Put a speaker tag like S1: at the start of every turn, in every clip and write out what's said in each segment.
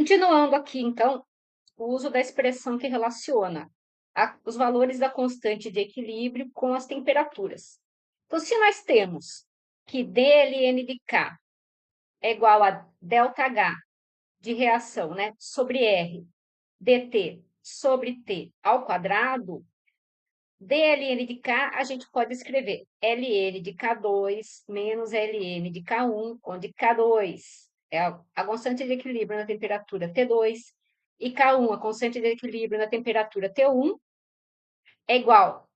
S1: Continuando aqui, então, o uso da expressão que relaciona os valores da constante de equilíbrio com as temperaturas. Então, se nós temos que dln de K é igual a ΔH de reação, né, sobre R, dt sobre T ao quadrado, dln de K a gente pode escrever ln de K2 menos ln de K1, onde K2 é a constante de equilíbrio na temperatura T2 e K1, a constante de equilíbrio na temperatura T1, é igual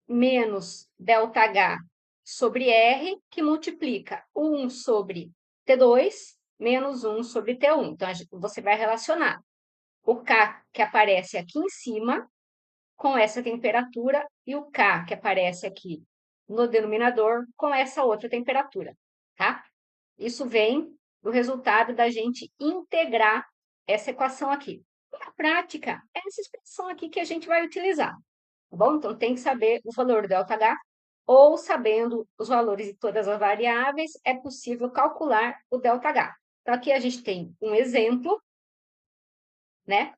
S1: menos ΔH sobre R, que multiplica 1 sobre T2 menos 1 sobre T1. Então, você vai relacionar o K que aparece aqui em cima com essa temperatura e o K que aparece aqui no denominador com essa outra temperatura, tá? Isso vem do resultado da gente integrar essa equação aqui. Na prática, é essa expressão aqui que a gente vai utilizar, tá bom? Então, tem que saber o valor do ΔH, ou sabendo os valores de todas as variáveis, é possível calcular o ΔH. Então, aqui a gente tem um exemplo, né?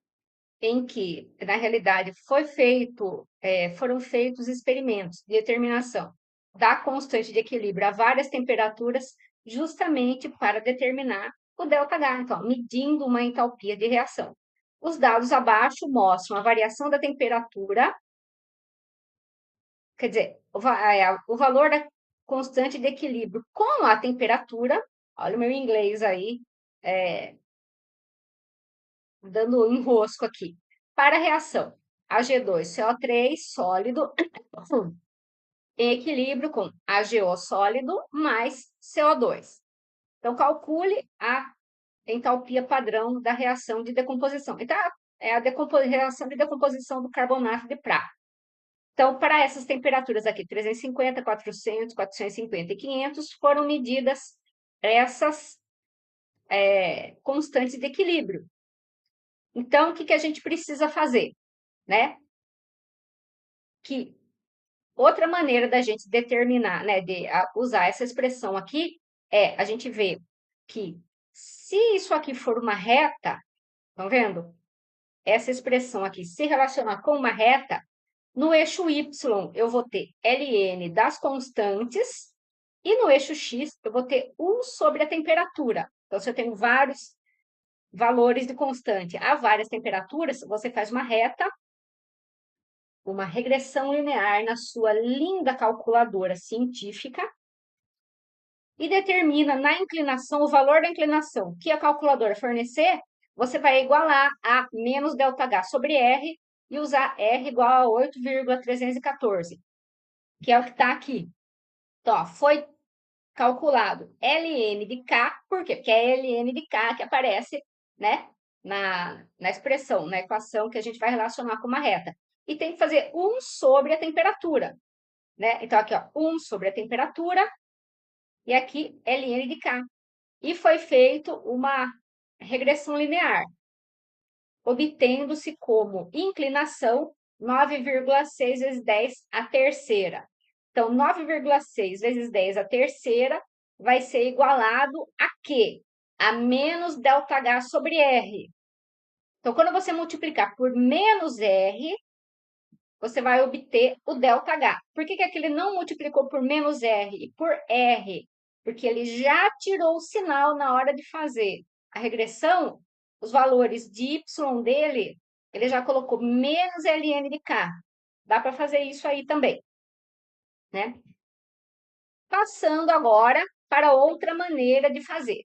S1: Em que, na realidade, foram feitos experimentos de determinação da constante de equilíbrio a várias temperaturas, justamente para determinar o ΔH, então, medindo uma entalpia de reação. Os dados abaixo mostram a variação da temperatura, quer dizer, o valor da constante de equilíbrio com a temperatura, olha o meu inglês aí, dando um enrosco aqui, para a reação Ag2CO3 sólido em equilíbrio com AgO sólido mais CO2. Então, calcule a entalpia padrão da reação de decomposição. Então, é a reação de decomposição do carbonato de prata. Então, para essas temperaturas aqui, 350, 400, 450 e 500, foram medidas essas constantes de equilíbrio. Então, o que a gente precisa fazer? Né? Que outra maneira da gente determinar, né, de usar essa expressão aqui, a gente ver que se isso aqui for uma reta, estão vendo? Essa expressão aqui se relacionar com uma reta, no eixo Y eu vou ter ln das constantes e no eixo X eu vou ter 1 sobre a temperatura. Então, se eu tenho vários valores de constante a várias temperaturas, você faz uma reta, uma regressão linear na sua linda calculadora científica e determina na inclinação o valor da inclinação que a calculadora fornecer, você vai igualar a menos ΔH sobre R e usar R igual a 8,314, que é o que está aqui. Então, ó, foi calculado ln de K, por quê? Porque é ln de K que aparece, né, na expressão, na equação que a gente vai relacionar com uma reta. E tem que fazer 1 sobre a temperatura, né? Então, aqui, ó, 1 sobre a temperatura e aqui ln de K. E foi feito uma regressão linear, obtendo-se como inclinação 9,6 vezes 10 a terceira. Então, 9,6 vezes 10 a terceira vai ser igualado a quê? A menos ΔH sobre R. Então, quando você multiplicar por menos R, você vai obter o ΔH. Por que aqui ele não multiplicou por menos R e por R? Porque ele já tirou o sinal na hora de fazer a regressão, os valores de Y dele, ele já colocou menos ln de K. Dá para fazer isso aí também, né? Passando agora para outra maneira de fazer,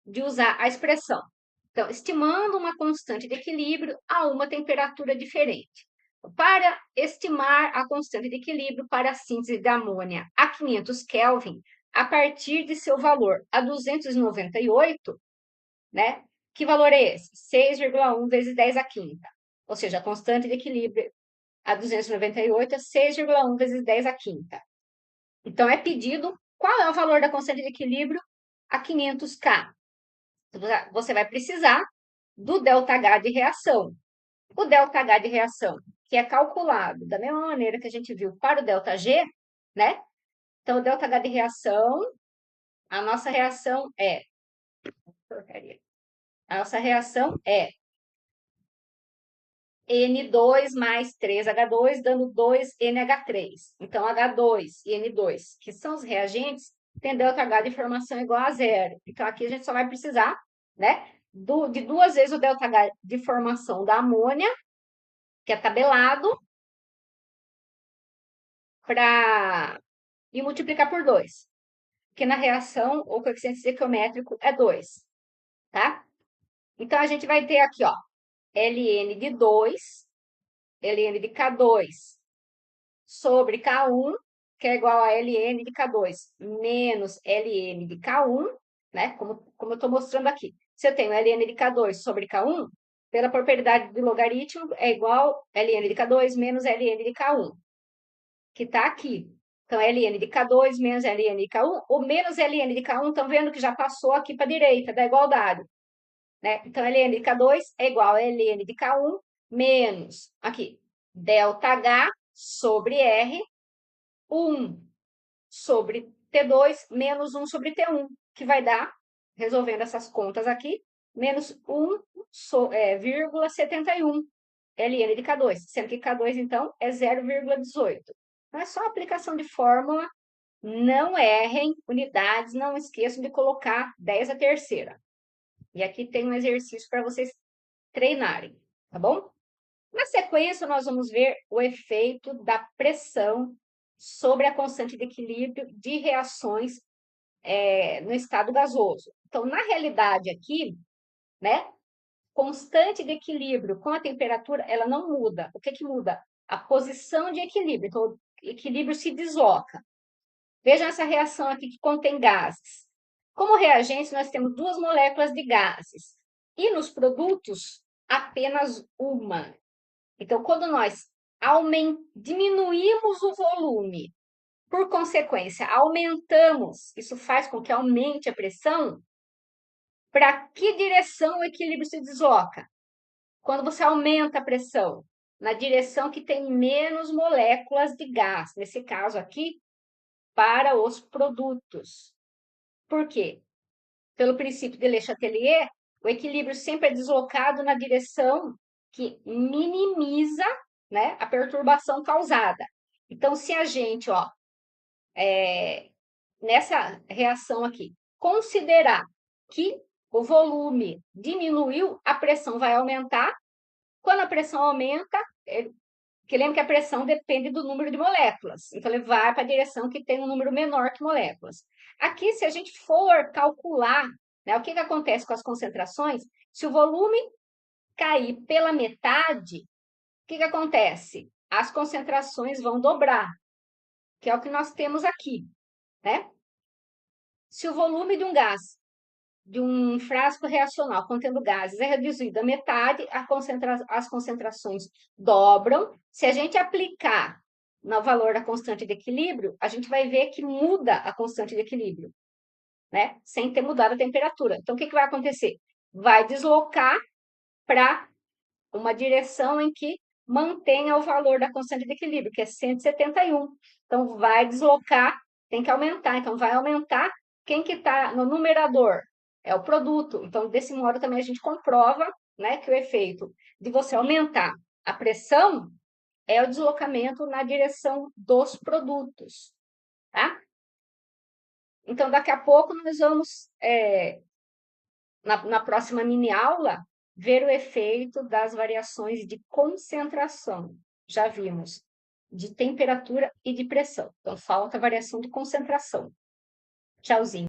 S1: de usar a expressão. Então, estimando uma constante de equilíbrio a uma temperatura diferente. Para estimar a constante de equilíbrio para a síntese de amônia a 500 Kelvin, a partir de seu valor a 298, né? Que valor é esse? 6,1 vezes 10 à quinta. Ou seja, a constante de equilíbrio a 298 é 6,1 vezes 10 à quinta. Então, é pedido qual é o valor da constante de equilíbrio a 500K. Você vai precisar do ΔH de reação. O ΔH de reação, que é calculado da mesma maneira que a gente viu para o ΔG, né? Então, o ΔH de reação, a nossa reação é... Porcaria. A nossa reação é N2 mais 3H2, dando 2NH3. Então, H2 e N2, que são os reagentes, tem ΔH de formação igual a zero. Então, aqui a gente só vai precisar, né, de duas vezes o ΔH de formação da amônia, que é tabelado, e multiplicar por 2. Porque na reação, o coeficiente estequiométrico é 2, tá? Então, a gente vai ter aqui, ó, Ln de 2, Ln de K2 sobre K1, que é igual a Ln de K2 menos Ln de K1, né? Como eu estou mostrando aqui. Se eu tenho Ln de K2 sobre K1, pela propriedade do logaritmo, é igual Ln de K2 menos Ln de K1, que está aqui. Então, Ln de K2 menos Ln de K1, ou menos Ln de K1, estão vendo que já passou aqui para a direita da igualdade. Né? Então, Ln de K2 é igual a Ln de K1 menos, aqui, ΔH sobre R, 1 sobre T2 menos 1 sobre T1, que vai dar, resolvendo essas contas aqui, menos 1,71 Ln de K2, sendo que K2, então, é 0,18. Então, é só aplicação de fórmula, não errem unidades, não esqueçam de colocar 10 a terceira. E aqui tem um exercício para vocês treinarem, tá bom? Na sequência, nós vamos ver o efeito da pressão sobre a constante de equilíbrio de reações no estado gasoso. Então, na realidade aqui, né, constante de equilíbrio com a temperatura, ela não muda. O que que muda? A posição de equilíbrio. Então, o equilíbrio se desloca. Vejam essa reação aqui que contém gases. Como reagentes, nós temos duas moléculas de gases. E nos produtos, apenas uma. Então, quando nós diminuímos o volume, por consequência, aumentamos, isso faz com que aumente a pressão, para que direção o equilíbrio se desloca? Quando você aumenta a pressão, na direção que tem menos moléculas de gás, nesse caso aqui, para os produtos. Por quê? Pelo princípio de Le Chatelier, o equilíbrio sempre é deslocado na direção que minimiza, né, a perturbação causada. Então, se a gente, ó, nessa reação aqui, considerar que o volume diminuiu, a pressão vai aumentar. Quando a pressão aumenta, porque lembra que a pressão depende do número de moléculas. Então, ele vai para a direção que tem um número menor que moléculas. Aqui, se a gente for calcular, né, o que acontece com as concentrações, se o volume cair pela metade, o que acontece? As concentrações vão dobrar, que é o que nós temos aqui, né? Se o volume de um gás, de um frasco reacional contendo gases, é reduzido a metade, as concentrações dobram. Se a gente aplicar no valor da constante de equilíbrio, a gente vai ver que muda a constante de equilíbrio, né? Sem ter mudado a temperatura. Então, o que vai acontecer? Vai deslocar para uma direção em que mantenha o valor da constante de equilíbrio, que é 171. Então, vai deslocar, tem que aumentar. Então, vai aumentar. Quem que está no numerador? É o produto. Então, desse modo também a gente comprova, né, que o efeito de você aumentar a pressão é o deslocamento na direção dos produtos, tá? Então, daqui a pouco nós vamos, na próxima mini aula, ver o efeito das variações de concentração. Já vimos, de temperatura e de pressão. Então, falta a variação de concentração. Tchauzinho.